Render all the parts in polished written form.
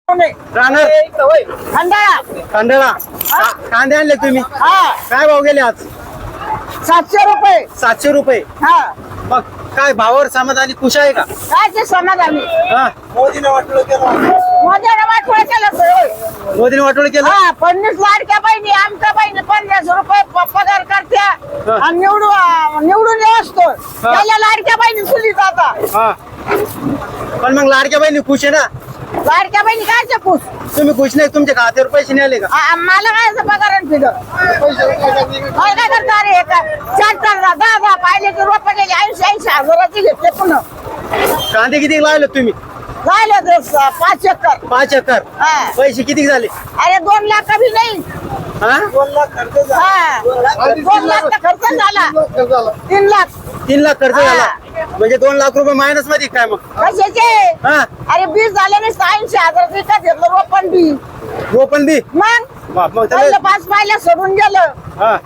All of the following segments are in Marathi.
राहणार खंडाळा खंडाळा कांदे आणले तुम्ही हा काय भाव गेले आज 700 रुपये 700 रुपये हा मग काय भावावर समाधानी खुश आहे का काय ते समाधानी हा मोदीने वाटोळ केलं सगळं. मोदीने वाटोळ केलं हा 50 लाडक्या बहिणी आमच्या बहिणी 50 रुपये पगार करत्या आणि निवडून असतो त्याला लाडक्या बहिणी चुलीत आता हा पण मग लाडक्या बहिणी खुश आहे ना लाडक्या बहिणी काय खुश तुम्ही खुश नाही तुमच्या खात्यावर पैसे नाही आले का मला काय पगार आणि फिगर काय करता अरे चार 10 पाहिले की रोप गेले 80 हजाराची घेतले पुन्हा कांदे किती लावले तुम्ही झालं ते 5 एकर 5 एकर हा. पैसे किती झाले अरे 2 लाख बी नाही हा 2 लाख खर्च हा 2 लाख तर खर्च झाला 3 लाख 3 लाख खर्च हा. झाला म्हणजे 2 लाख रुपये मायनस मध्ये काय मग कशाचे हा अरे 20 झाले नाही 80 हजार विकत घेतलं रोपण बी रोपण बी मग मग पहिलं त्याला 5 पाहिल्या सोडून गेलं हा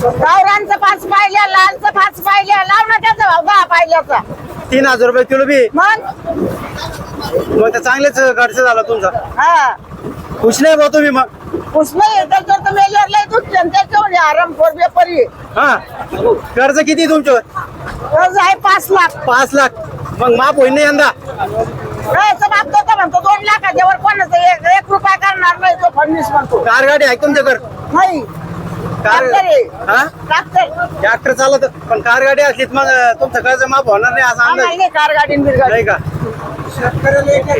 गावरांचं 5 पाहिल्या लालचं 5 पाहिल्या लाव ना त्याचा भाव 10 पाहिल्याचा 3000 रुपये किलो बी मग मग तर चांगलेच खर्च झाला तुमचा हा खुश नाही भाऊ तुम्ही मग उसने त्याच्यावर तर मेजर लय दुखते आणि त्याच्यावर आराम पोर बेपारी हा कर्ज किती तुमच्यावर कर्ज आहे 5 लाख 5 लाख मग माफ होईल नाही यंदा याचं बाप तर म्हणतो 2 लाखाच्या वर कोणाचं एक रुपया करणार नाही तो फडणवीस म्हणतो कार गाडी आहे तुमच्याकडे नाही कार ट्रॅक्टर आहे. हा ट्रॅक्टर ट्रॅक्टर चालत पण कार गाडी असली तर मग तुमचं कर्ज माफ होणार नाही असं अंदाज नाही कार गाडी बिरगाडी नाही का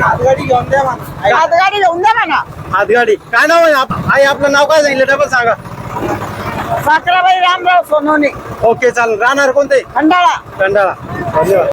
हातगाडी घेऊन द्या म्हणा हातगाडी काय नाव आहे आई आपलं नाव काय सांगितलं डबल सांगा साखराबाई रामराव सोनवणे ओके चालेल राहणार कोणते खंडाळा खंडाळा धन्यवाद